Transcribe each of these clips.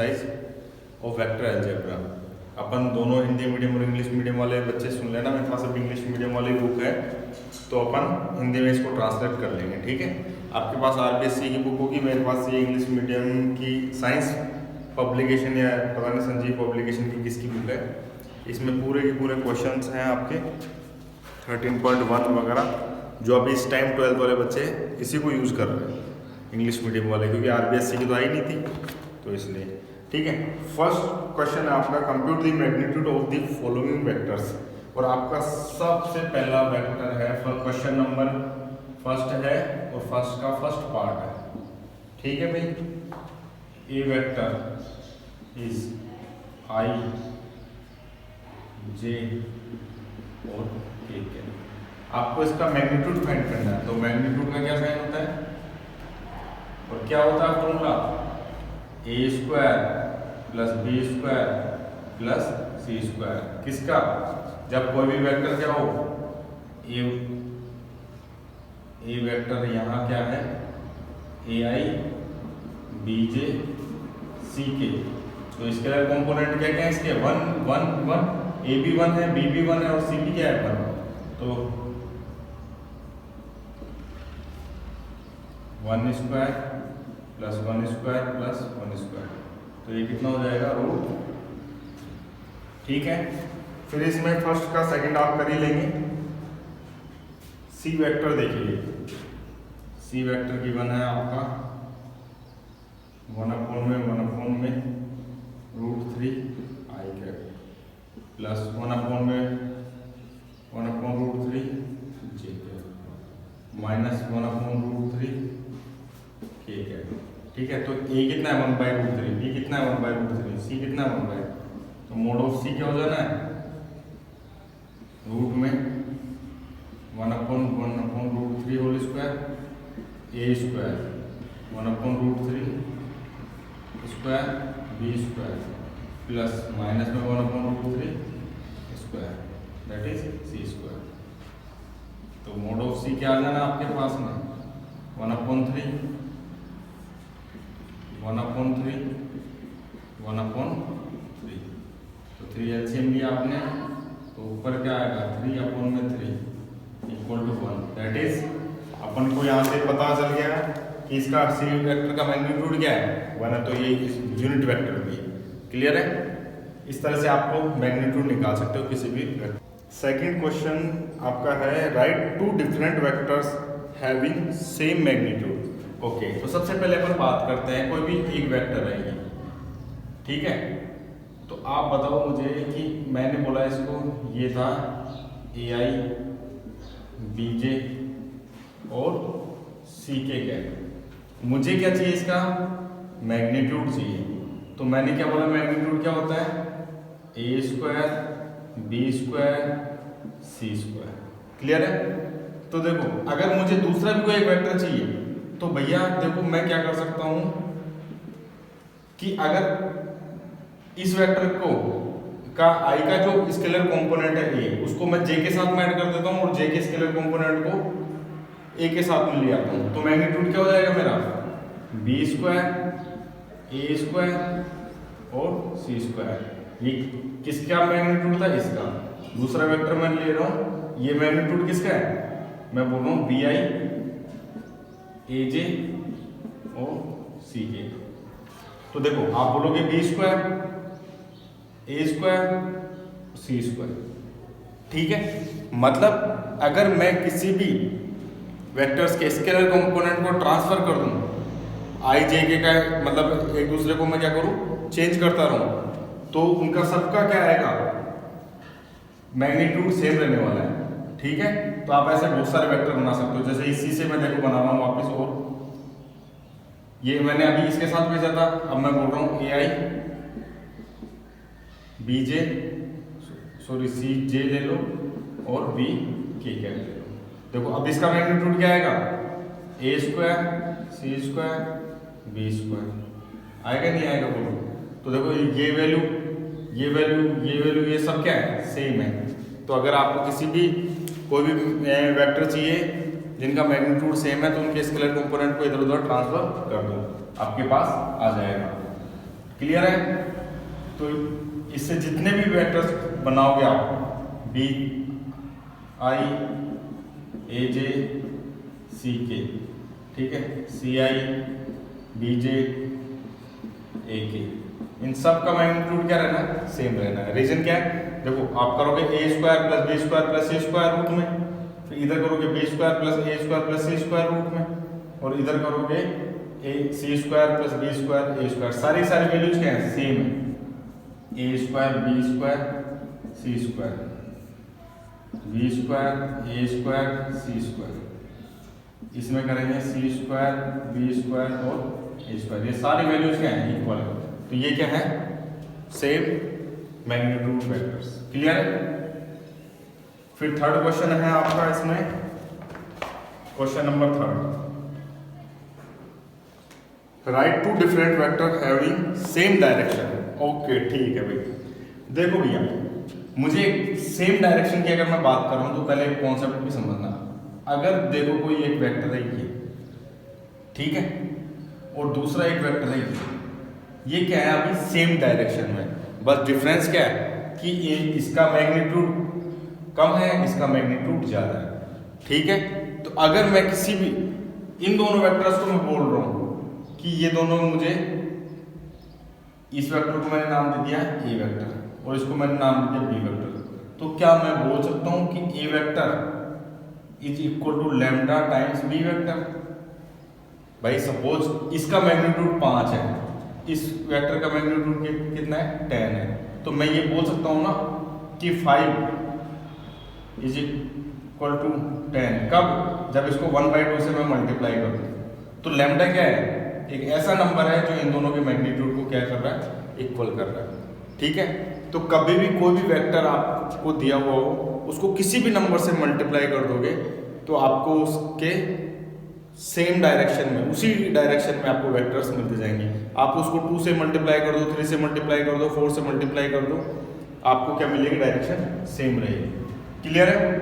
Exercise of vector algebra. अपन दोनों Hindi medium और इंग्लिश मीडियम वाले बच्चे सुन लेना, मेरे पास अभी इंग्लिश मीडियम वाली बुक है तो अपन हिंदी में इसको ट्रांसलेट कर लेंगे, ठीक है। आपके पास आरबीएससी की बुक होगी, मेरे पास ये इंग्लिश मीडियम की साइंस पब्लिकेशन या पता नहीं संजीव पब्लिकेशन की किसकी बुक है। इसमें पूरे के पूरे क्वेश्चंस हैं आपके 13.1 वगैरह, जो अभी इस टाइम 12th वाले बच्चे इसी को यूज़ कर रहे हैं इंग्लिश मीडियम वाले, क्योंकि आरबीएससी की तो आई नहीं थी तो इसलिए, ठीक है। फर्स्ट क्वेश्चन है आपका, compute the magnitude of the following vectors, और आपका सबसे पहला वेक्टर है, क्वेश्चन नंबर फर्स्ट है और फर्स्ट का फर्स्ट पार्ट है, ठीक है भाई। ए वेक्टर इज आई जे और के, आपको इसका मैग्नीट्यूड फाइंड करना है। तो मैग्नीट्यूड का क्या साइन होता है और क्या होता है formula, A square plus B square plus C square, किसका, जब कोई भी वेक्टर क्या हो, ए वेक्टर यहाँ क्या है, ए आई बी जे सी के, तो इसके कंपोनेंट क्या क्या है इसके, 1 1 1, ए भी 1 है, बी भी 1 है और सी भी क्या है 1, तो 1 square plus 1 square plus 1 square, तो ये कितना हो जाएगा रूट, ठीक है। फिर इसमें फर्स्ट का सेकंड आप कर ही लेंगे। सी वेक्टर देखिए, सी वेक्टर गिवन है आपका 1/1 √3 आई कैप प्लस 1/√3 जे कैप माइनस 1/√3 के कैप, ठीक है। तो ए कितना है 1/√3, बी कितना है 1/√3, सी कितना है 1/, तो मोड ऑफ सी क्या हो जाना है, रूट में 1/1/√3 whole square, A square 1/√3 square B square plus minus में 1/√3 square, that is C square. तो मोड ऑफ सी क्या आ जाना आपके पास में 1/3 तो 3 एलसीएम लिया आपने, तो ऊपर क्या आएगा 3/3 इक्वल टू 1, दैट इज अपन को यहाँ से पता चल गया कि इसका सी वेक्टर का मैग्नीट्यूड क्या है 1 है, तो ये यूनिट वेक्टर भी है, क्लियर है। इस तरह से आपको मैग्नीट्यूड निकाल सकते हो किसी भी वेक्टर। सेकंड क्वेश्चन आपका है, right 2 different vectors having same magnitude. Okay, तो सबसे पहले अपन बात करते हैं, कोई भी एक वेक्टर है ये, ठीक है। तो आप बताओ मुझे कि मैंने बोला इसको, ये था ए आई बी जे और सी के कैप, मुझे क्या चाहिए इसका मैग्नीट्यूड चाहिए। तो मैंने क्या बोला, मैग्नीट्यूड क्या होता है A square B square C square, clear है। तो देखो अगर मुझे दूसरा भी कोई एक वेक्टर चाहिए तो भैया देखो मैं क्या कर सकता हूं कि अगर इस वेक्टर को का आई का जो स्केलर कंपोनेंट है ए, उसको मैं जे के साथ में ऐड कर देता हूं और जे के स्केलर कंपोनेंट को ए के साथ में ले आता हूं, तो मैग्नीट्यूड क्या हो जाएगा मेरा बी स्क्वायर ए स्क्वायर और सी स्क्वायर। ये किसका मैग्नीट्यूड था, इसका। दूसरा वेक्टर मैं ले रहा हूं, ये मैग्नीट्यूड किसका है, मैं बोल रहा हूं बी आई ए जे और सी के। तो देखो आप बोलोगे B square A square C square, ठीक है। मतलब अगर मैं किसी भी वेक्टर्स के स्केलर कंपोनेंट को ट्रांसफर कर दूं आई जे के का, मतलब एक दूसरे को मैं क्या करूं चेंज करता रहूं, तो उनका सबका क्या आएगा मैग्नीट्यूड सेम रहने वाला है, ठीक है। तो आप ऐसे बहुत सारे वेक्टर बना सकते हो, जैसे इसी से मैं देखो बना रहा हूं वापस, और ये मैंने अभी इसके साथ भेजा था, अब मैं बोल रहा हूं ए आई बी जे सॉरी सी जे ले लो और बी के ले लो। देखो अब इसका मैग्नीट्यूड क्या आएगा ए square C square B square, आएगा नहीं आएगा बोलो। तो देखो ये वैल्यू ये वैल्यू ये वैल्यू ये सब क्या है सेम है। तो अगर आपको किसी भी कोई भी वेक्टर चाहिए जिनका मैग्नीट्यूड सेम है तो उनके स्केलर कंपोनेंट को इधर उधर ट्रांसफर कर दो, आपके पास आ जाएगा। क्लियर है? तो इससे जितने भी वेक्टर्स बनाओगे आप बी आई ए जे सी के, ठीक है, सी आई बी जे ए के, इन सब का मैग्नीट्यूड क्या रहना है? सेम रहना है। रीजन क्या है? देखो आप करोगे A square plus B square plus C square root में, फिर इधर करोगे B square plus A square plus C square root में, और इधर करोगे A C square plus B square A square. सारी वैल्यूज क्या है? सेम है। A square B square C square, B square A square C square, इसमें करेंगे सी स्क्वायर बी स्क्वायर और ए स्क्वायर। ये सारी वैल्यूज क्या है? इक्वल है। तो ये क्या है? Same magnitude vectors. क्लियर है? फिर थर्ड क्वेश्चन है आपका इसमें, question number third, write two different vector having same direction. Okay ठीक है भाई। देखो भैया, मुझे सेम डायरेक्शन की अगर मैं बात कर रहा हूं तो पहले एक कॉन्सेप्ट भी समझना। अगर देखो कोई एक वेक्टर है ये, ठीक है, और दूसरा एक वेक्टर है ये क्या है? अभी सेम डायरेक्शन में, बस डिफरेंस क्या है कि इसका मैग्नीट्यूड कम है, इसका मैग्नीट्यूड ज्यादा है, ठीक है। तो अगर मैं किसी भी इन दोनों वेक्टर्स को मैं बोल रहा हूं कि ये दोनों, मुझे इस वेक्टर को मैंने नाम दे दिया ए वेक्टर और इसको मैंने नाम दे दिया बी वेक्टर, तो क्या मैं बोल सकता हूं कि A vector is equal to lambda times B vector? भाई सपोज इसका मैग्नीट्यूड 5 है, इस वेक्टर का मैग्नीट्यूड कितना है? 10 है, तो मैं ये बोल सकता हूं ना कि 5 इज इक्वल टू 10। कब? जब इसको 1/2 से मैं मल्टीप्लाई कर दूं। तो लैम्डा क्या है? एक ऐसा नंबर है जो इन दोनों के मैग्नीट्यूड को क्या कर रहा है? इक्वल कर रहा है, ठीक है। तो कभी भी कोई भी वेक्टर आपको दिया हुआ हो, उसको किसी भी नंबर से मल्टीप्लाई कर दोगे तो आपको उसके सेम डायरेक्शन में, उसी डायरेक्शन में आपको वेक्टर्स मिलते जाएंगे। आप उसको 2 से मल्टीप्लाई कर दो, 3 से मल्टीप्लाई कर दो, 4 से मल्टीप्लाई कर दो, आपको क्या मिलेगी? डायरेक्शन सेम रहेगी। क्लियर है?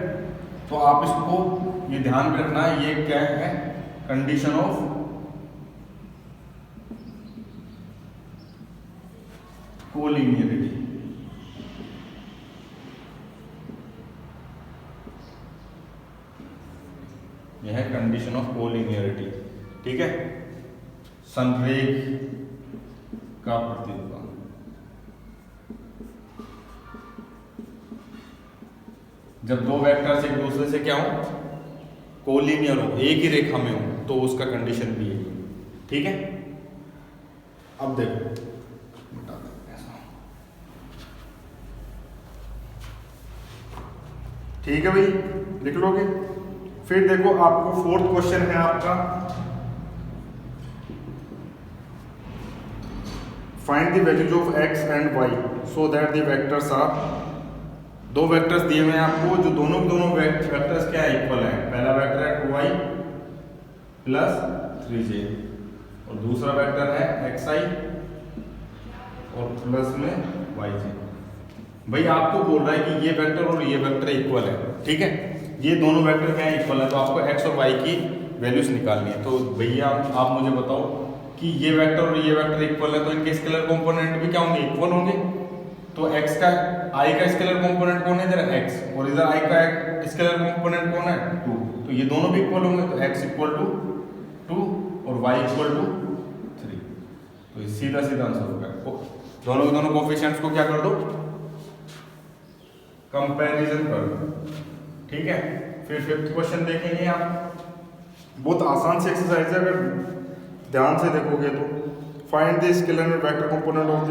तो आप इसको ये ध्यान में रखना, ये क्या है? Condition of collinearity. यह है कंडीशन ऑफ कोलिनियरिटी, ठीक है। संरेख का प्रतिरूपण, जब दो वेक्टर्स एक दूसरे से क्या हो? कोलिनियर हो, एक ही रेखा में हो, तो उसका कंडीशन भी है, ठीक है। अब देखो, ठीक है भाई, लिख लोगे। फिर देखो आपको फोर्थ क्वेश्चन है आपका, find the values of x and y so that the vectors are. दो वेक्टर्स दिए हुए हैं आपको, जो दोनों वेक्टर्स क्या है? इक्वल है। पहला वेक्टर है 2y प्लस 3j और दूसरा वेक्टर है xi और प्लस में yj। भाई आपको बोल रहा है कि ये वेक्टर और ये वेक्टर इक्वल है, ठीक है। ये दोनों वेक्टर क्या है? इक्वल है, तो आपको x और y की वैल्यूज निकालनी है। तो भैया आप मुझे बताओ कि ये वेक्टर और ये वेक्टर इक्वल है, तो इनके स्केलर कंपोनेंट भी क्या होंगे? इक्वल होंगे। तो x का i का स्केलर कंपोनेंट कौन है? इधर x, और इधर i का स्केलर कंपोनेंट कौन है? 2। तो ये दोनों भी इक्वल होंगे, तो x इक्वल टू 2 और y इक्वल टू 3। तो सीधा सीधा आंसर होगा। दोनों के दोनों कोफिशिएंट्स को क्या कर दो? कंपैरिजन कर दो, ठीक है। फिर फिफ्थ क्वेश्चन देखेंगे आप, बहुत आसान सी एक्सरसाइज है, अगर ध्यान से देखोगे तो। Find the scalar vector component of the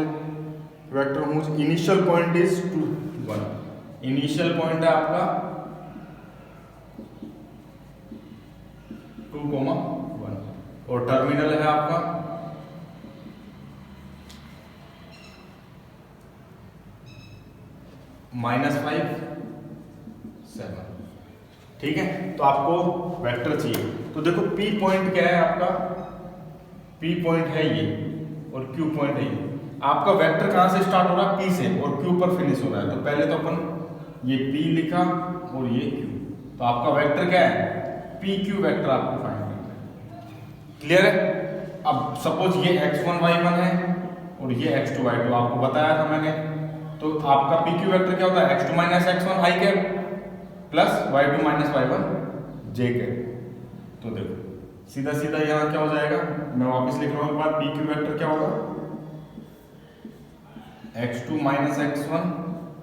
vector whose initial point is 2 1। Initial point है आपका 2, 1 और टर्मिनल है आपका -5 7, ठीक है। तो आपको वेक्टर चाहिए, तो देखो P पॉइंट क्या है आपका? P पॉइंट है ये और Q पॉइंट है ये। आपका वेक्टर कहां से स्टार्ट हो रहा है? P से, और Q पर फिनिश हो रहा है। तो पहले तो अपन ये P लिखा और ये Q, तो आपका वेक्टर क्या है? PQ वेक्टर आपको फाइंड करना है। क्लियर है? अब सपोज ये x1 y1 है और ये x2 y2 आपको बताया था मैंने। तो आपका PQ वेक्टर क्या होता है, x2 minus x1 i cap plus y2 minus y1 j cap. तो देखो सीधा सीधा यहाँ क्या हो जाएगा, मैं वापस लिख रहा हूँ एक बार, PQ वेक्टर क्या होगा, x2 minus x1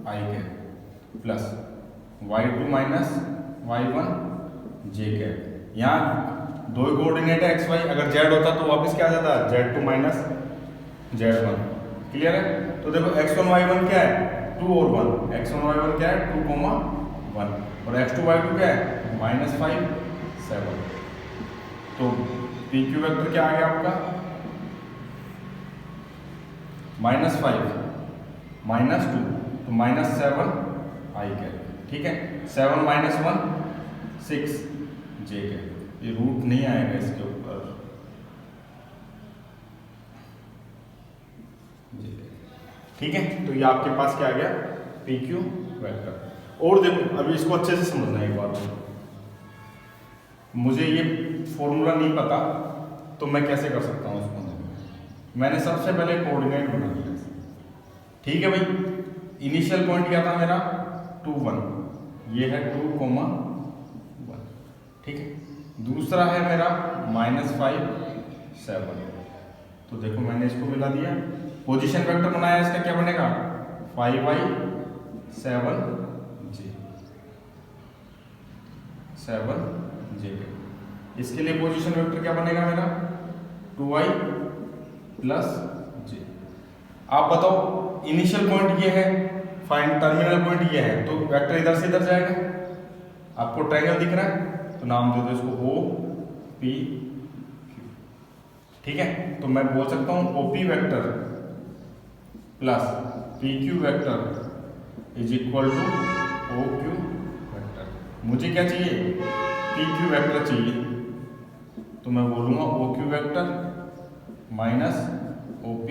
i cap plus y2 minus y1 j cap. यहाँ दो कोऑर्डिनेट है x y, अगर z होता तो वापस क्या आ जाता है, z2 माइनस z1। क्लियर है। तो देखो x1 y1 क्या है, 2 और 1, x1 y1 क्या है 2, 1 और x2 y2 क्या है -5 7। तो PQ वेक्टर क्या आ गया आपका -5 -2 तो -7 i कैप। ठीक है, 7 माइनस 1 6 j कैप। ये रूट नहीं आएगा इसके ऊपर, ठीक है। तो ये आपके पास क्या आ गया PQ वेक्टर। और देखो अभी इसको अच्छे से समझना है एक बार, मुझे ये फॉर्मूला नहीं पता तो मैं कैसे कर सकता हूँ उसको। मैंने सबसे पहले कोऑर्डिनेट बना लिया, ठीक है भाई। इनिशियल पॉइंट क्या था मेरा 2 1, ये है 2, 1, ठीक है। दूसरा है मेरा -5 7। तो देखो मैंने इसको मिला दिया, पोजीशन वेक्टर बनाया, इसका क्या बनेगा 5y 7j। इसके लिए पोजीशन वेक्टर क्या बनेगा मेरा 2y प्लस j। आप बताओ इनिशियल पॉइंट ये है, फाइंड टर्मिनल पॉइंट ये है, तो वेक्टर इधर से इधर जाएगा। आपको ट्रायंगल दिख रहा है तो नाम दे दो इसको OP, ठीक है। तो मैं बोल सकता हूं OP vector plus PQ vector is equal to OQ vector. मुझे क्या चाहिए PQ वेक्टर चाहिए, तो मैं बोलूंगा OQ vector minus OP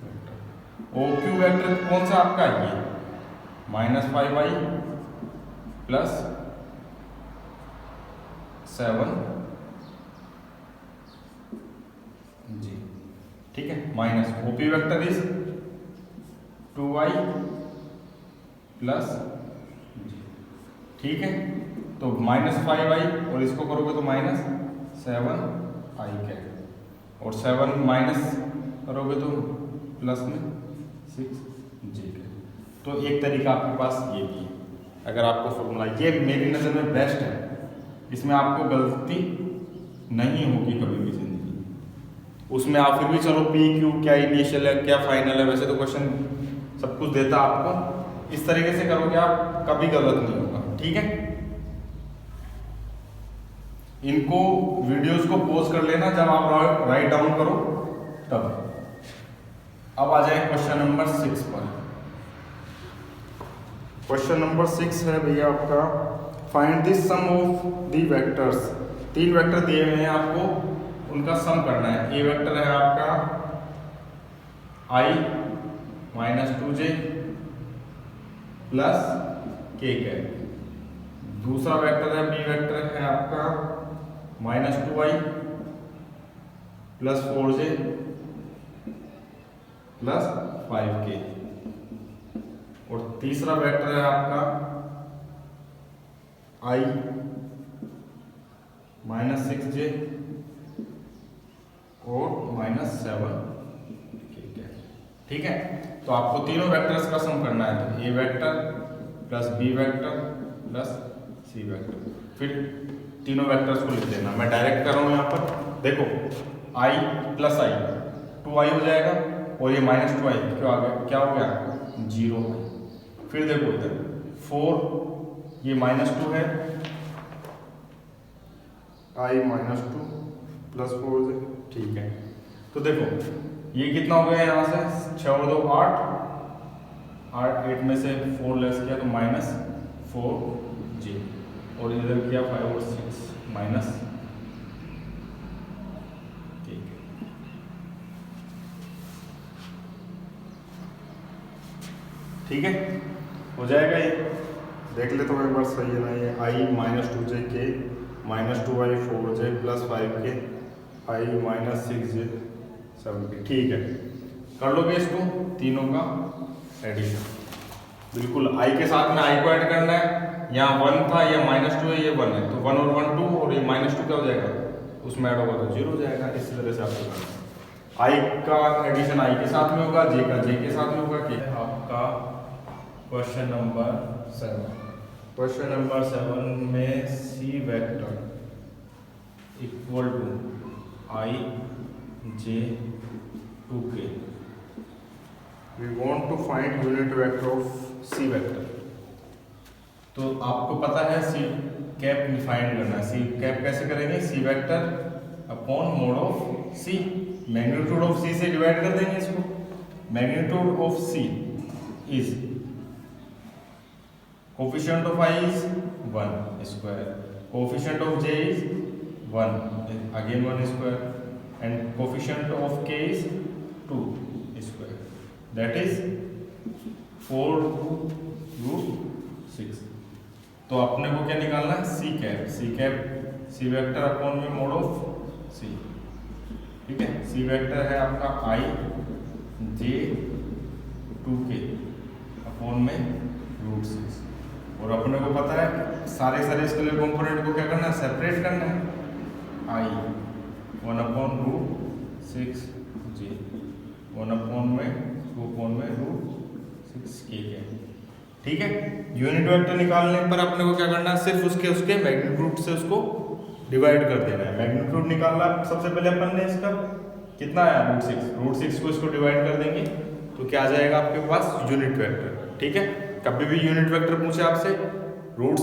vector. OQ vector कौन सा आपका ये -5y प्लस 7 जी, ठीक है। Minus OP vector is 2y plus जी, ठीक है। तो -5y और इसको करोगे तो -7i कैप, और 7 माइनस करोगे तो प्लस में 6j कैप। तो एक तरीका आपके पास ये भी है। अगर आपको फॉर्मूला ये मेरी नज़र में बेस्ट है, इसमें आपको गलती नहीं होगी कभी भी जिंदगी। उसमें आप फिर भी चलो PQ क्या इनिशियल है क्या फाइनल है, वैसे तो क्वेश्चन सब कुछ देता आपको, इस तरीके से करोगे आप कभी गलत नहीं होगा, ठीक है। इनको वीडियोस को पॉज कर लेना जब आप राइट डाउन करो तब। अब आ जाए क्वेश्चन नंबर 6 पर। क्वेश्चन नंबर 6 है भैया आपका, find the sum of the vectors. 3 vector दिए हुए हैं आपको, उनका सम करना है। ए वेक्टर है आपका i -2j plus k cap. दूसरा वेक्टर है B वेक्टर है आपका -2y plus 4j plus 5k। और तीसरा वेक्टर है आपका i -6j और -7k, ठीक है। तो आपको तीनों वेक्टर्स का सम करना है, तो A vector plus B vector plus C vector. फिर तीनों वेक्टर्स को लिख देना। मैं डायरेक्ट कर रहा हूँ यहाँ पर, देखो i प्लस i 2i हो जाएगा, और ये -2i क्यों आ गया, क्या हो गया 0। फिर देखो इधर 4, ये -2 है, i -2 प्लस 4, ठीक है। तो देखो ये कितना हो गया, यहाँ से 6 और 2 8 में से 4 लेस किया तो -4j, और इधर किया 5 और 6 माइनस, ठीक है। ठीक है, हो जाएगा ये, देख ले तो एक बार सही है ना। ये i -2j k -2i 4j plus 5k i -6j 7k, ठीक है। कर लोगे इसको तीनों का एडिशन। बिल्कुल आई के साथ में आई को ऐड करना है, यहाँ 1 था, ये -2 है, ये 1 है, तो 1 और 1 2 और ये -2 क्या हो जाएगा, उसमें ऐड होगा तो 0 हो जाएगा। इस तरह से आपको करना है। आई का एडिशन आई के साथ में होगा, जे का जे के साथ में होगा। के आपका क्वेश्चन नंबर 7, क्वेश्चन नंबर 7 में C vector equal to I J 2k। We want to find unit vector of C vector. तो आपको पता है सी कैप फाइंड करना है। सी कैप कैसे करेंगे, C vector upon mod of C, magnitude of C से डिवाइड कर देंगे इसको। Magnitude of C is coefficient of I is 1 square, coefficient of J is 1 again 1 square and coefficient of K is 2 square, that is 4√6। तो अपने को क्या निकालना है, C cap. C cap C vector upon में मोड ऑफ सी, ठीक है। C vector है आपका आई जे 2k अपॉन में √6। और अपने को पता है सारे स्केलर कंपोनेंट को क्या करना है, सेपरेट करना है। आई 1/√6 जे 1/2/√6k के, ठीक है। यूनिट वेक्टर निकालने पर अपने को क्या करना है, सिर्फ उसके मैग्नीट्यूड से उसको डिवाइड कर देना है। मैग्नीट्यूड निकालना सबसे पहले अपन ने इसका कितना आया, √6 को इसको डिवाइड कर देंगे तो क्या आ जाएगा आपके पास, यूनिट वेक्टर, ठीक है। कभी भी यूनिट वेक्टर पूछे आपसे, रूट्स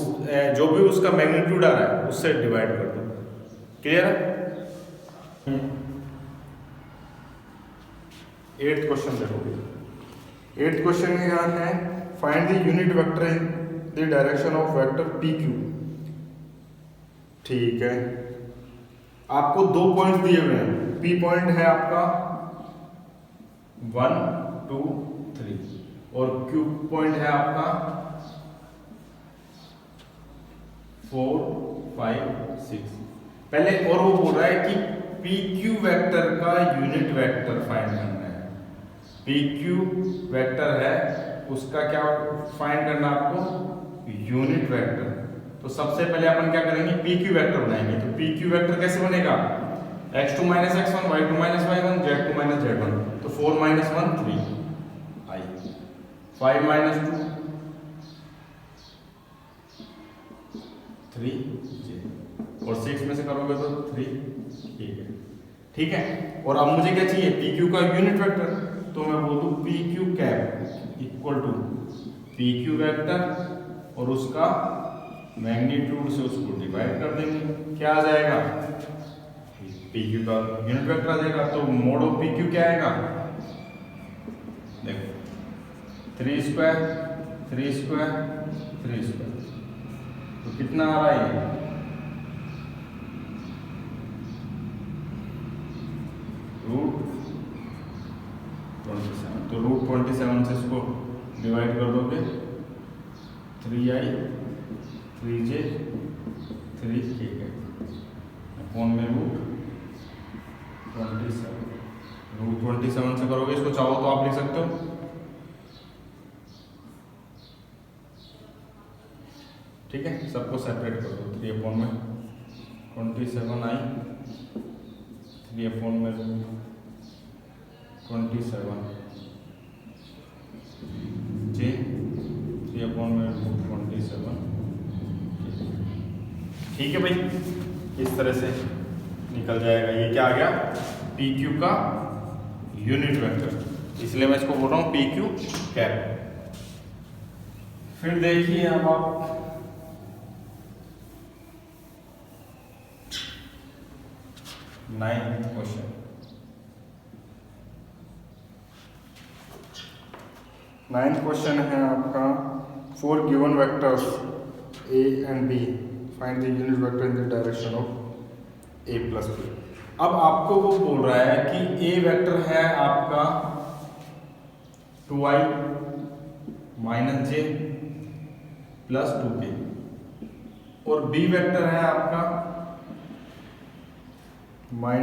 जो भी उसका मैग्नीट्यूड आ रहा है उससे डिवाइड कर दो, क्लियर है। 8th क्वेश्चन देखोगे। 8th क्वेश्चन में क्या है, find the unit vector in the direction of vector PQ। ठीक है, आपको 2 पॉइंट्स दिए हुए हैं। P पॉइंट है आपका 1 2 3 और Q पॉइंट है आपका 4 5 6। पहले और वो बोल रहा है कि PQ वेक्टर का यूनिट वेक्टर फाइंड करना है। PQ वेक्टर है उसका क्या फाइंड करना आपको, यूनिट वेक्टर। तो सबसे पहले अपन क्या करेंगे, PQ वेक्टर बनाएंगे। तो PQ वेक्टर कैसे बनेगा, x2 - x1 y2 - y1 z2 - z1। तो 4 - 1 3 i, 5 - 2 3 j, और 6 में से करोगे तो 3, ठीक है, ठीक है। और अब मुझे क्या चाहिए, PQ का यूनिट वेक्टर। तो मैं बोल दूं PQ cap equal to PQ vector और उसका मैग्नीट्यूड से उसको डिवाइड कर देंगे, क्या आ जाएगा, PQ का यूनिट वेक्टर आ जाएगा। तो मोड ऑफ PQ क्या आएगा, देखो 3 स्क्वायर 3 स्क्वायर 3 स्क्वायर, तो कितना आ रहा है, √27। तो √27 से इसको डिवाइड कर दोगे, 3i 3j 3k अपॉन में √27 से करोगे इसको, चाहो तो आप लिख सकते हो, ठीक है। सबको सेपरेट कर दो, 3/27i 3/27 j 3/27, ठीक है भाई। इस तरह से निकल जाएगा। ये क्या आ गया, PQ का यूनिट वेक्टर, इसलिए मैं इसको बोल रहा हूँ PQ कैप। फिर देखिए अब आप 9th क्वेश्चन। 9th क्वेश्चन है आपका, 4 given vectors A and B, find the unit vector in the direction of A + B। अब आपको वो बोल रहा है कि A वेक्टर है आपका 2i - j + 2k और B वेक्टर है आपका -i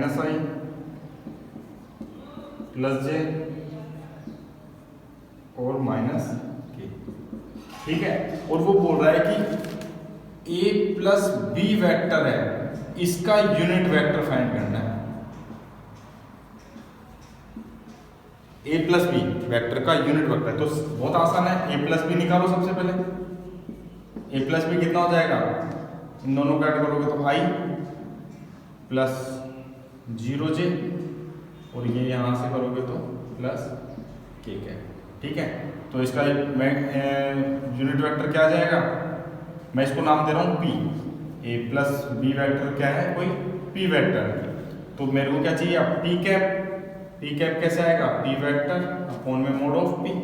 + j और माइनस के, ठीक है। और वो बोल रहा है कि a प्लस बी वेक्टर है, इसका यूनिट वेक्टर फाइंड करना है। a प्लस बी वेक्टर का यूनिट वेक्टर, तो बहुत आसान है, a प्लस बी निकालो सबसे पहले। a प्लस बी कितना हो जाएगा, इन दोनों का ऐड करोगे तो i प्लस 0j, और ये यहां से करोगे तो प्लस k है, ठीक है। तो इसका यूनिट वेक्टर क्या आ जाएगा, मैं इसको नाम दे रहा हूं p। a plus B vector क्या है, कोई p वेक्टर, तो मेरे को क्या चाहिए अब p कैप। p कैप कैसे आएगा, p वेक्टर अपॉन में मोड ऑफ p,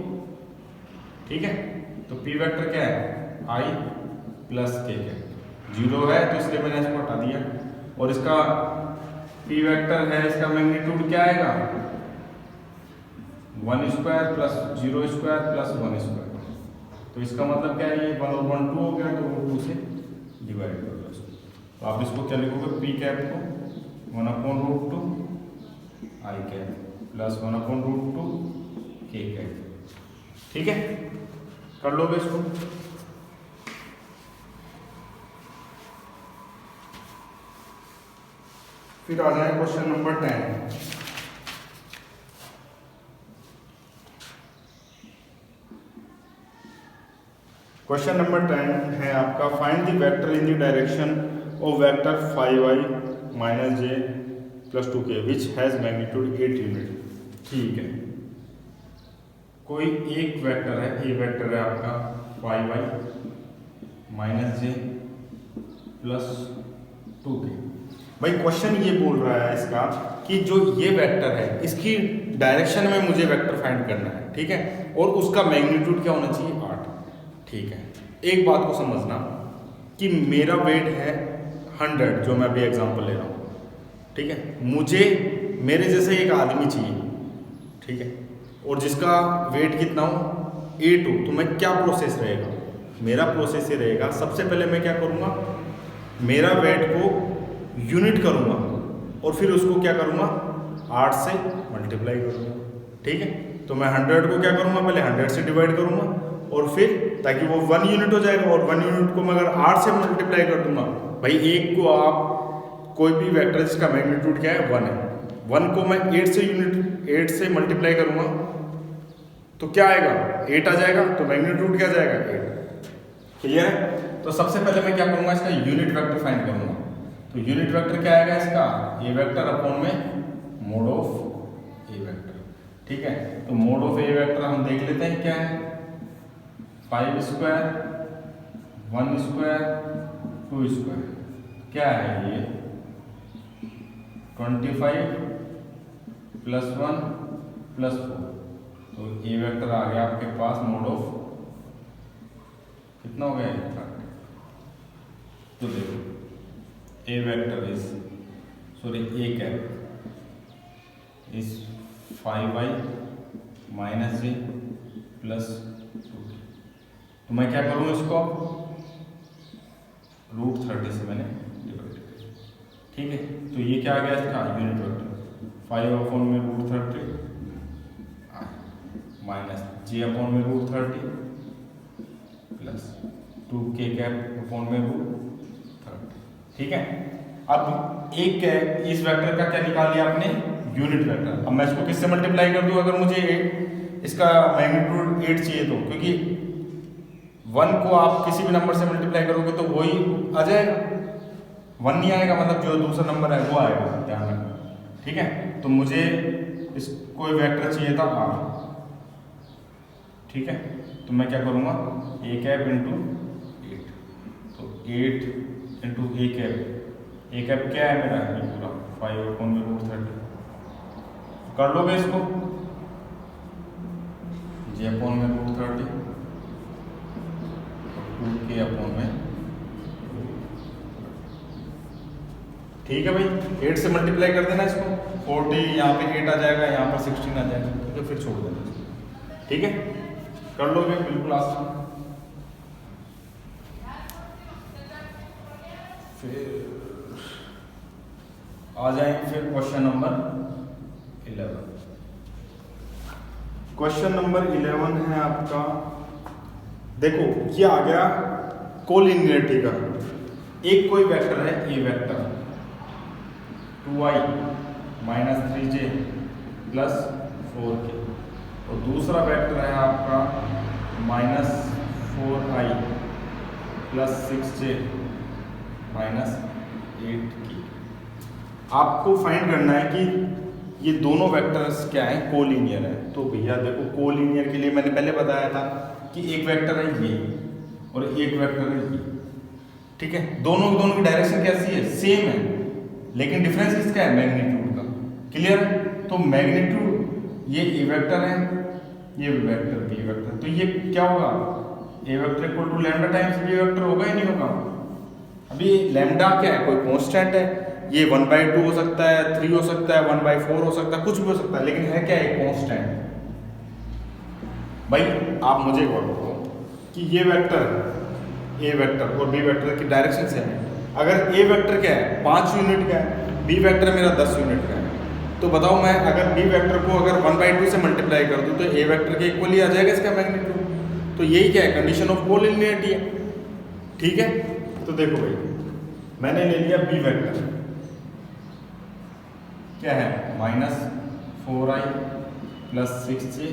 ठीक है। तो p वेक्टर क्या है, i प्लस k कैप, 0 है तो इसलिए मैंने इसको हटा दिया। और इसका p वेक्टर है, इसका मैग्नीट्यूड क्या आएगा, 1 square plus 0 square plus 1 square. तो इसका मतलब क्या है, ये 1 और 1 2 हो गया, तो वो 2 से डिवाइड कर दो इसको। तो आप इसको क्या लिखोगे, p कैप को 1/√2 i cap plus 1/√2 k cap, ठीक है। कर लोगे इसको। फिर आ जाए क्वेश्चन नंबर 10। क्वेश्चन नंबर 10 है आपका, find the vector in the direction of vector 5i minus j plus 2k which has magnitude 8 unit, ठीक है। कोई एक वेक्टर है, ये वेक्टर है आपका 5i minus j plus 2k। भाई क्वेश्चन ये बोल रहा है इसका कि जो ये वेक्टर है इसकी डायरेक्शन में मुझे वेक्टर फाइंड करना है, ठीक है। और उसका मैग्नीट्यूड क्या होना चाहिए, 8, ठीक है। एक बात को समझना कि मेरा वेट है 100, जो मैं अभी एग्जांपल ले रहा हूँ, ठीक है। मुझे मेरे जैसे एक आदमी चाहिए, ठीक है, और जिसका वेट कितना हो 8 हो, तो मैं क्या प्रोसेस रहेगा, मेरा प्रोसेस ये रहेगा, सबसे पहले मैं क्या करूँगा, मेरा वेट को यूनिट करूँगा और फिर उसको क्या करूँगा 8 से मल्टीप्लाई करूँगा, ठीक है। तो मैं 100 को क्या करूँगा, पहले 100 से डिवाइड करूँगा और फिर ताकि वो 1 यूनिट हो जाएगा, और 1 यूनिट को मैं अगर 8 से मल्टीप्लाई कर दूंगा, भाई एक को आप कोई भी वेक्टर जिसका मैग्नीट्यूड क्या है 1 है, 1 को मैं 8 से मल्टीप्लाई करूँगा तो क्या आएगा, 8 आ जाएगा, तो मैग्नीट्यूड क्या जाएगा 8, क्लियर है। तो सबसे पहले मैं क्या करूँगा, इसका यूनिट वेक्टर फाइंड करूँगा। तो यूनिट वेक्टर क्या आएगा इसका, ए वेक्टर अपॉन में मोड ऑफ ए वेक्टर, ठीक है। तो मोड ऑफ ए वेक्टर हम देख लेते हैं क्या है, 5 स्क्वायर 1 स्क्वायर 2 स्क्वायर, क्या है ये 25 प्लस 1 प्लस 4। तो ए वेक्टर आ गया आपके पास मोड ऑफ कितना हो गया, 30। तो देखो A vector is A cap is 5i minus j plus 2k। तो मैं क्या करूँ इसको √30 से मैंने डिवाइड किया, ठीक है। तो ये क्या आ गया इसका यूनिट वेक्टर, 5 अपॉन में √30 माइनस j अपॉन में √30 प्लस 2k कैप अपॉन में √30, ठीक है। अब एक इस वेक्टर का क्या निकाल लिया आपने, यूनिट वेक्टर। अब मैं इसको किससे मल्टीप्लाई कर दूं, अगर मुझे इसका मैग्नीट्यूड 8 चाहिए तो, क्योंकि 1 को आप किसी भी नंबर से मल्टीप्लाई करोगे तो वही आ जाएगा, 1 नहीं आएगा, मतलब जो दूसरा नंबर है वो आएगा, ध्यान रखना, ठीक है। तो मुझे इस कोई वेक्टर चाहिए था r, ठीक है। तो मैं क्या करूँगा, ए कैप इंटू 8, तो 8 इंटू ए कैप क्या है मेरा, ये पूरा 5 अपॉन में √30। कर लोगे इसको, जे अपॉन में √30 और 2k अपॉन में, ठीक है भाई। 8 से मल्टीप्लाई कर देना इसको, 40 यहाँ पे 8 आ जाएगा, यहाँ पर 16 आ जाएगा, ठीक है। फिर छोड़ देना, ठीक है। कर लोगे बिल्कुल आसान। फिर आ जाएंगे फिर क्वेश्चन नंबर 11। क्वेश्चन नंबर 11 है आपका। देखो ये आ गया कोलिनियरिटी का। एक कोई वेक्टर है ए vector 2i minus 3j plus 4k, और दूसरा वेक्टर है आपका minus 4i plus 6j minus 8k। आपको फाइंड करना है कि ये दोनों वेक्टर्स क्या हैं, कोलिनियर है। तो भैया देखो कोलिनियर के लिए मैंने पहले बताया था कि एक वेक्टर है ये और एक वेक्टर है ये, ठीक है। दोनों की डायरेक्शन कैसी है, सेम है, लेकिन डिफरेंस किसका है, मैग्नीट्यूड का। क्लियर है। तो मैग्नीट्यूड ये ए वेक्टर है, ये वेक्टर बी वेक्टर, तो ये क्या होगा, A vector equal to lambda times B vector होगा ही नहीं होगा। अभी लैम्डा क्या है, कोई कांस्टेंट है, ये 1/2 हो सकता है, 3 हो सकता है, 1/4 हो सकता है, कुछ भी हो सकता है, लेकिन है क्या, एक कांस्टेंट। भाई आप मुझे एक बात बताओ कि ये वेक्टर ए वेक्टर और बी वेक्टर की डायरेक्शन सेम है। अगर ए वेक्टर क्या है 5 यूनिट का है, बी वेक्टर मेरा 10 यूनिट का है, तो बताओ मैं अगर बी वेक्टर को अगर 1/2 से मल्टीप्लाई कर दूं तो ए वेक्टर के इक्वल ही आ जाएगा इसका मैग्नीट्यूड। तो यही क्या है, कंडीशन ऑफ कोलिनियरिटी है। ठीक है। तो देखो भाई मैंने ले लिया बी वेक्टर, क्या है minus 4i plus 6j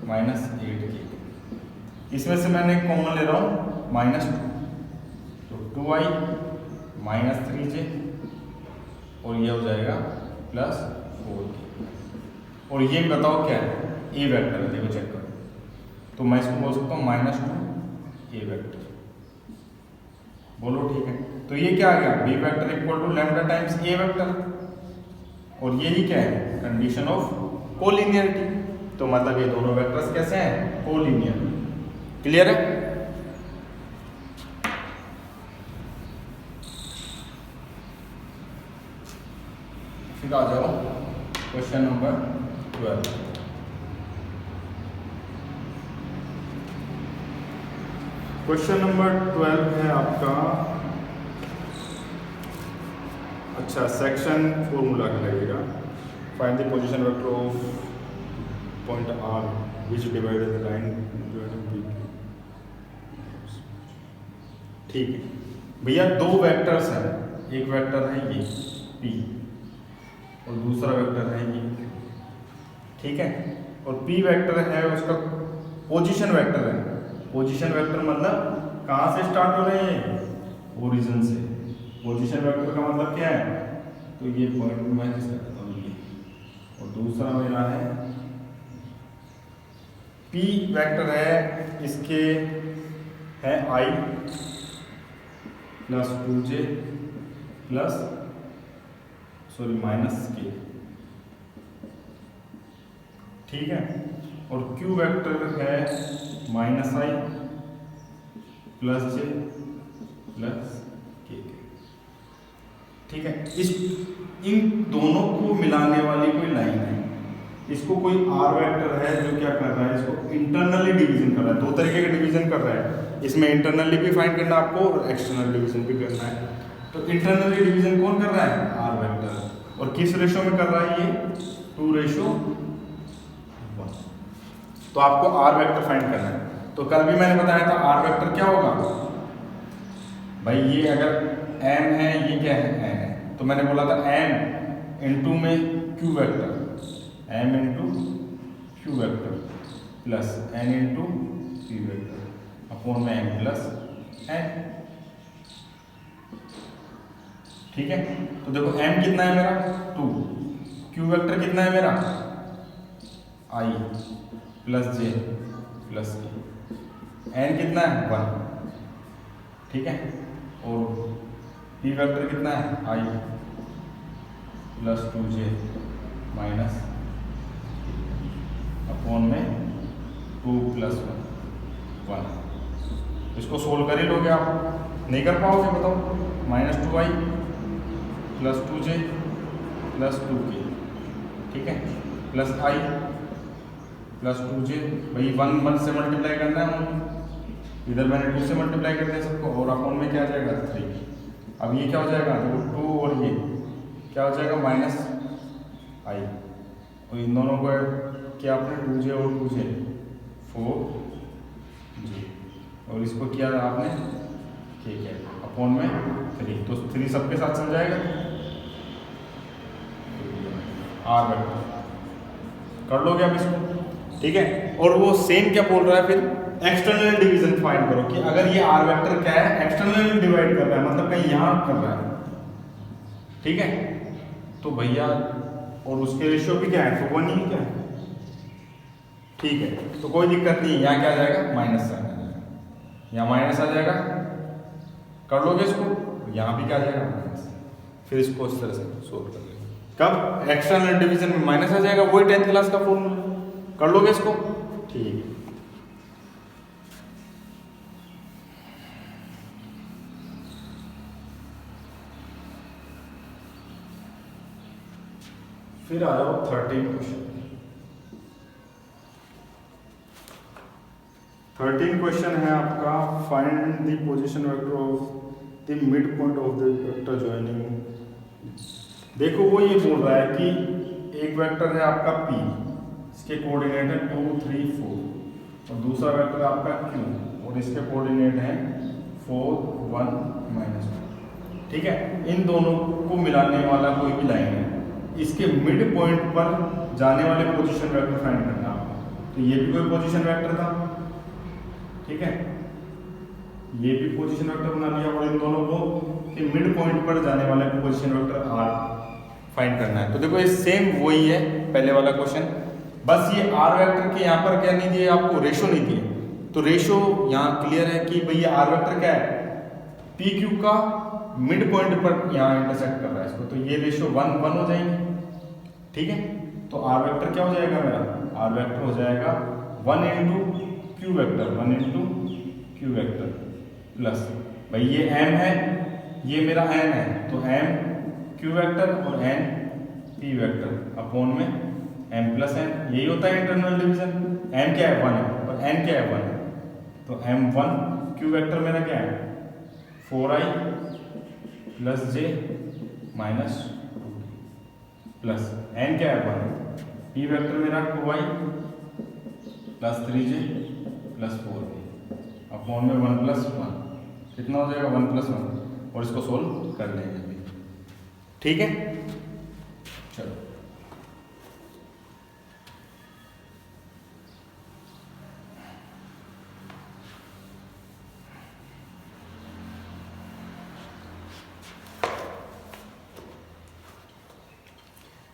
minus 8k। इसमें से मैंने कॉमन ले रहा हूँ -2, तो 2i माइनस 3j और ये हो जाएगा प्लस 4k। और ये बताओ क्या है, ए वेक्टर है, देखो चेक करो, तो मैं इसको बोल सकता हूँ -2 ए वेक्टर। बोलो ठीक है। तो ये क्या आ गया, B vector equal to lambda times A vector, और यही क्या है, कंडीशन ऑफ कोलिनियरिटी। तो मतलब ये दोनों वेक्टर्स कैसे हैं, कोलिनियर। क्लियर है। फिर आ जाओ क्वेश्चन नंबर 12। क्वेश्चन नंबर 12 है आपका, अच्छा सेक्शन फॉर्मूला का लगेगा। Find the position vector of point R which divided the line joining P। ठीक है भैया, दो वेक्टर्स हैं, एक वेक्टर है ये P और दूसरा वेक्टर है ये, ठीक है। और P वेक्टर है उसका पोजीशन वेक्टर है। पोजीशन वेक्टर मतलब कहाँ से स्टार्ट हो रहे हैं, ओरिजिन से। पोजीशन वेक्टर का मतलब क्या है, तो ये पॉइंट मैं किस करता हूँ ये, और दूसरा मेरा है P वेक्टर है, इसके है I plus 2j plus minus k, ठीक है। और Q वेक्टर है -i plus j plus k, ठीक है। इन दोनों को मिलाने वाली कोई लाइन है, इसको कोई R वेक्टर है जो क्या कर रहा है, इसको इंटरनली डिवीजन कर रहा है। दो तरीके का डिवीजन कर रहा है, इसमें इंटरनली भी फाइंड करना आपको और एक्सटर्नल डिवीजन भी करना है। तो इंटरनली डिवीजन कौन कर रहा है, R वेक्टर, और किस रेशो में कर रहा है, ये 2:1। तो आपको R वेक्टर फाइंड करना है। तो कल भी मैंने बताया था R वेक्टर क्या होगा भाई, ये अगर M है, ये क्या है N है, तो मैंने बोला था M इंटू में Q vector, M into Q vector plus N into P vector upon में M प्लस N, ठीक है। तो देखो M कितना है मेरा 2, Q वेक्टर कितना है मेरा I plus J plus K, N कितना है 1, ठीक है। और P वेक्टर कितना है I plus 2J minus upon में 2 प्लस 1। इसको सोल्व कर ही लोगे आप, नहीं कर पाओगे बताओ। -2i plus 2j plus 2k, ठीक है, प्लस i प्लस 2j। भाई 1 से मल्टीप्लाई करना है, इधर मैंने 2 से मल्टीप्लाई कर दिया सबको, और अपॉन में क्या आ जाएगा 3। अब ये क्या हो जाएगा, तो 2 और ये क्या हो जाएगा -i, और इन दोनों को किया आपने 2j और 2j 4j, और इसको किया आपने ठीक है अपॉन में 3, तो 3 सबके साथ चल जाएगा आर वेक्टर कर लोगे आप इसको, ठीक है। और वो सेम क्या बोल रहा है फिर, एक्सटर्नल डिवीजन फाइंड करो कि अगर ये आर वेक्टर क्या है, एक्सटर्नल डिवाइड कर रहा है, मतलब कहीं यहाँ कर रहा है, ठीक है। तो भैया और उसके रेशियो भी क्या है, तो 1 ही क्या है, ठीक है। तो कोई दिक्कत नहीं है, यहाँ क्या आ जाएगा माइनस आ जाएगा, यहाँ माइनस आ जाएगा, कर लोगे इसको, यहाँ भी क्या आ जाएगा माइनस, फिर इसको इस तरह से सोल्व कर लेंगे। कब एक्सटर्नल डिवीजन में माइनस आ जाएगा, वही 10th क्लास का फॉर्मूला, कर लोगे इसको, ठीक है। फिर आ जाओ 13 क्वेश्चन। 13 क्वेश्चन है आपका, find the position vector of the mid point of the vector joining. देखो वो ये बोल रहा है कि एक वेक्टर है आपका p, इसके कोऑर्डिनेट है 2 3 4, और दूसरा वेक्टर आपका q और इसके कोऑर्डिनेट है 4 1 -2, ठीक है। इन दोनों को मिलाने वाला कोई भी लाइन है, इसके मिड पॉइंट पर जाने वाले पोजीशन वेक्टर फाइंड करना आपको। तो ये भी कोई पोजीशन वेक्टर था, ठीक है, ये भी पोजीशन वेक्टर बना लिया, और इन दोनों को के मिड पॉइंट पर जाने वाले पोजीशन वेक्टर आर फाइंड करना है। तो देखो ये सेम वही है पहले वाला क्वेश्चन, बस ये आर वेक्टर के यहाँ पर क्या नहीं दिए आपको, रेशो नहीं दिए। तो रेशो यहाँ क्लियर है कि भैया आर वेक्टर क्या है, पी क्यू का मिड पॉइंट पर यहाँ इंटरसेक्ट कर रहा है इसको, तो ये रेशो 1 1 हो जाएंगे, ठीक है। तो आर वेक्टर क्या हो जाएगा मेरा, आर वेक्टर हो जाएगा 1 into Q vector, 1 into Q vector plus, भाई ये m है, ये मेरा n है, तो m क्यू वेक्टर और n p वेक्टर अपॉन में m प्लस n, यही होता है इंटरनल डिवीजन। m क्या है 1 है और n क्या है 1 है, तो m1 क्यू वेक्टर मेरा क्या है 4i plus j minus 2 plus n क्या है 1, p वेक्टर मेरा 2i plus 3j plus 4j upon में 1 प्लस 1, कितना हो जाएगा 1 प्लस 1, और इसको सोल्व कर लेंगे अभी, ठीक है। चलो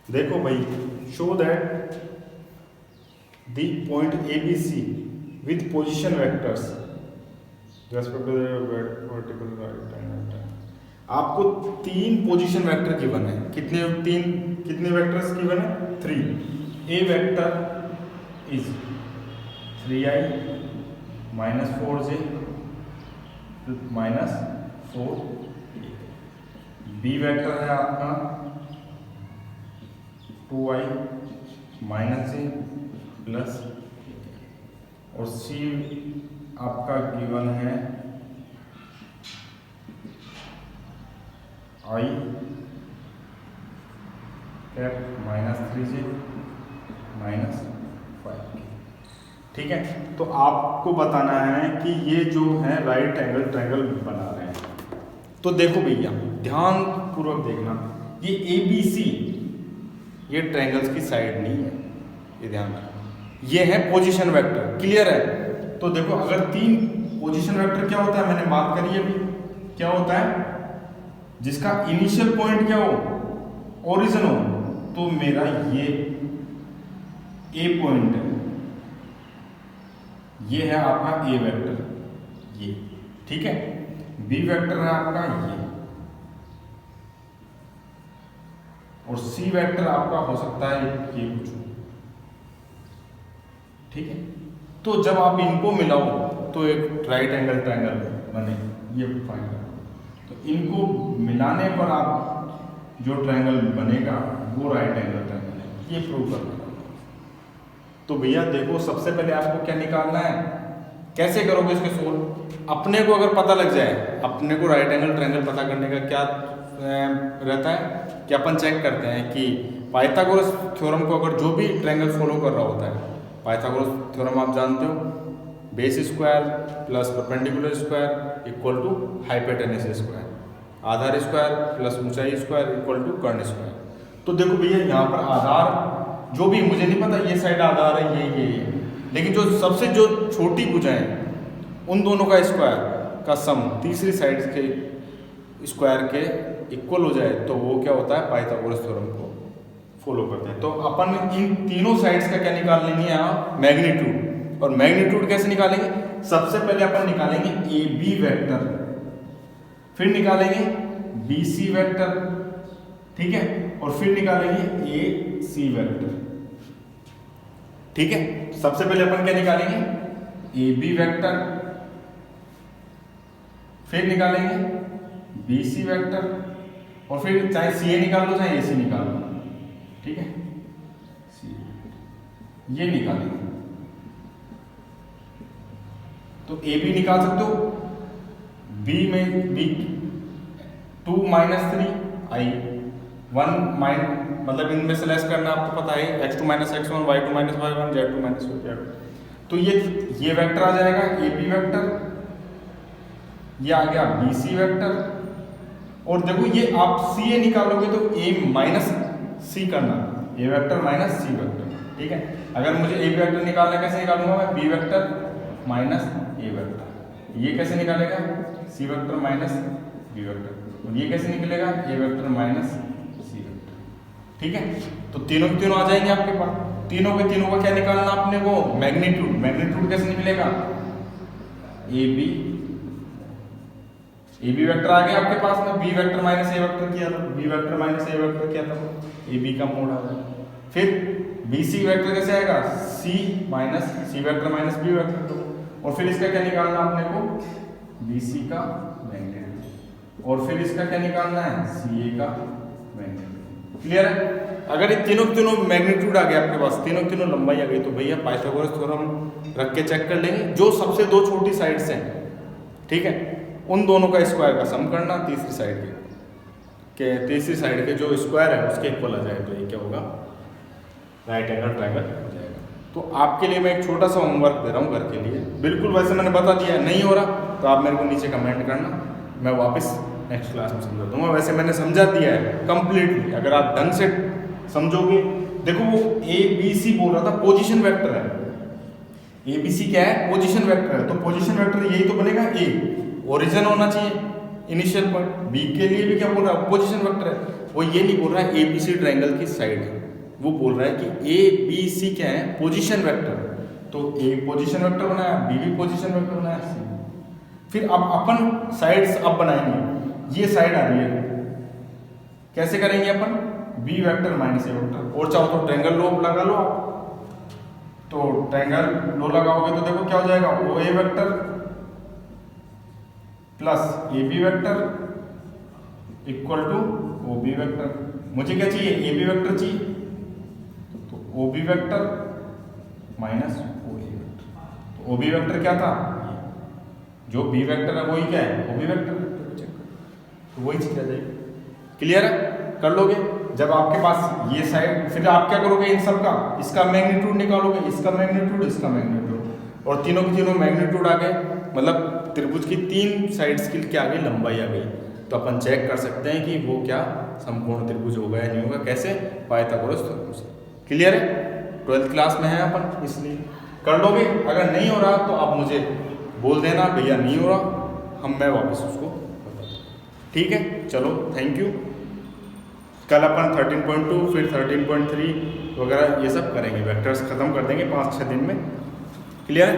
देखो भाई, show that the point ABC with position vectors respect to the vertical right and आपको 3 पोजीशन वेक्टर गिवन है, कितने वेक्टर्स गिवन है 3। A vector is 3i minus 4j minus 4, B vector है आपका 2i माइनस j प्लस, और सी आपका given है i cap minus 3j minus 5, ठीक है। तो आपको बताना है कि ये जो है राइट एंगल ट्रायंगल बना रहे हैं। तो देखो भैया ध्यान पूर्वक देखना, ये ABC ये ट्रायंगल्स की साइड नहीं है, ये ध्यान रखना, ये है पोजीशन वेक्टर, क्लियर है। तो देखो अगर 3 पोजीशन वेक्टर क्या होता है, मैंने बात करी है अभी, क्या होता है जिसका इनिशियल पॉइंट क्या हो, ओरिजिन हो। तो मेरा ये ए पॉइंट है, ये है आपका ए वेक्टर, ये ठीक है। बी वेक्टर है आपका ये, और सी वेक्टर आपका हो सकता है ये कुछ, ठीक है। तो जब आप इनको मिलाओ तो एक राइट एंगल ट्रायंगल बने, ये फाइंड करो। तो इनको मिलाने पर आप जो ट्रायंगल बनेगा वो राइट एंगल ट्रायंगल है, ये प्रूव करना। तो भैया देखो सबसे पहले आपको क्या निकालना है, कैसे करोगे इसके सोल्व। अपने को अगर पता लग जाए, अपने को राइट एंगल ट्रायंगल पता करने का क्या रहता है कि अपन चेक करते हैं कि पाइथागोरस थ्योरम को अगर जो भी ट्रायंगल फॉलो कर रहा होता है, पाइथागोरस थ्योरम आप जानते हो, base square plus perpendicular square equal to hypotenuse square, आधार स्क्वायर प्लस ऊंचाई स्क्वायर इक्वल टू कर्ण स्क्वायर। तो देखो भैया यहाँ पर आधार जो भी, मुझे नहीं पता ये साइड आधार है ये, लेकिन जो सबसे जो छोटी भुजाएं उन दोनों का स्क्वायर का सम तीसरी साइड के स्क्वायर के इक्वल हो जाए तो वो क्या होता है, पाइथागोरस थ्योरम को फॉलो करते हैं। तो अपन इन तीनों साइड्स का क्या निकाल लेंगे यहाँ, मैग्नीट्यूड। और मैग्नीट्यूड कैसे निकालेंगे, सबसे पहले अपन निकालेंगे ए बी वेक्टर, फिर निकालेंगे बी सी वेक्टर, ठीक है, और फिर निकालेंगे ए सी वेक्टर, ठीक है। सबसे पहले अपन क्या निकालेंगे, ए बी वेक्टर, फिर निकालेंगे बी सी वेक्टर, और फिर चाहे सी ए निकाल लो चाहे ए सी निकाल लो, ठीक है, ये निकालेंगे। तो ए बी निकाल सकते हो, बी में बी 2 - 3 आई 1 मतलब इनमें से लेस करना आपको पता है, x2 - x1 y2 - y1 z2 - z2। तो ये वेक्टर आ जाएगा ए बी वेक्टर, ये आ गया बी सी वेक्टर, और देखो ये आप सी ए निकालोगे तो ए माइनस सी करना, ए वेक्टर माइनस सी वेक्टर, ठीक है। अगर मुझे ए वेक्टर निकालना, कैसे निकालूंगा मैं, बी वेक्टर माइनस ए वेक्टर, ये कैसे निकालेगा, C vector minus B vector, और ये कैसे निकलेगा, ए वेक्टर माइनस सी वेक्टर, ठीक है। तो तीनों के तीनों आ जाएंगे आपके पास। तीनों के तीनों का क्या निकालना आपने को, मैग्नीट्यूड। मैग्नीट्यूड कैसे निकलेगा, ए बी वेक्टर आ गया आपके पास में, बी वेक्टर माइनस ए वेक्टर किया था, बी वेक्टर माइनस ए वेक्टर किया था, ए बी का मोड आ गया। फिर बी सी वेक्टर कैसे आएगा, सी minus C vector minus B vector, और फिर इसका क्या निकालना आपने को, बी सी का मैग्नीट्यूड, और फिर इसका क्या निकालना है, सी ए का मैग्नीट्यूड। क्लियर है। अगर ये तीनों मैग्नीट्यूड आ गया आपके पास, तीनों लंबाई आ गई, तो भैया पाइथागोरस थ्योरम रख के चेक कर लेंगे, जो सबसे दो छोटी साइड्स हैं, ठीक है, उन दोनों का स्क्वायर का सम करना, तीसरी साइड के जो स्क्वायर है उसके इक्वल आ जाए, तो ये क्या होगा, राइट एंगल ट्रायंगल हो जाएगा। तो आपके लिए मैं एक छोटा सा होमवर्क दे रहा हूँ घर के लिए, बिल्कुल वैसे मैंने बता दिया है, नहीं हो रहा तो आप मेरे को नीचे कमेंट करना, मैं वापस नेक्स्ट क्लास में समझा दूंगा। वैसे मैंने समझा दिया है कंप्लीटली, अगर आप ढंग से समझोगे। देखो वो ए बी सी बोल रहा था, पोजीशन वेक्टर है, ए बी सी क्या है, पोजीशन वेक्टर है, तो पोजीशन वेक्टर यही तो बनेगा, ए ओरिजिन होना चाहिए इनिशियल पॉइंट, बी के लिए भी क्या बोल रहा है, पोजीशन वेक्टर है। वो ये नहीं बोल रहा है ए बी सी ट्रायंगल की साइड है, वो बोल रहा है कि ए बी सी क्या है, पोजीशन वेक्टर। तो ए पोजीशन वेक्टर बनाया, बी भी पोजीशन वेक्टर बनाया, सी। फिर अब अपन साइड्स अब बनाएंगे, ये साइड आ रही है, कैसे करेंगे अपन, बी वेक्टर माइनस ए वेक्टर, और चाहो तो ट्रायंगल लो लगा लो आप, तो ट्रायंगल लो लगाओगे तो देखो क्या हो जाएगा, O A vector plus A B vector equal to O B vector. मुझे क्या चाहिए, ए बी वेक्टर चाहिए, तो O B vector minus O A vector. तो ओ बी वेक्टर क्या था, जो बी वेक्टर है वही क्या है, ओ बी वेक्टर, तो वही चीज आ जाएगी। क्लियर है, कर लोगे। जब आपके पास ये साइड, फिर आप क्या करोगे, इन सब का इसका मैग्नीट्यूड निकालोगे, इसका मैग्नीट्यूड, इसका मैग्नीट्यूड, और तीनों के तीनों मैग्नीट्यूड आ गए, मतलब त्रिभुज की तीन साइड्स की क्या आ गई, लंबाई आ गई। तो अपन चेक कर सकते हैं कि वो क्या समकोण त्रिभुज होगा या नहीं होगा, कैसे, पाइथागोरस थ्योरम से। क्लियर है, 12th क्लास में है अपन, इसलिए कर लोगे। अगर नहीं हो रहा तो आप मुझे बोल देना, भैया नहीं हो रहा, मैं वापस उसको बता दूँ, ठीक है। चलो, थैंक यू। कल अपन 13.2 फिर 13.3 वगैरह ये सब करेंगे, वेक्टर्स खत्म कर देंगे 5-6 दिन में। क्लियर है।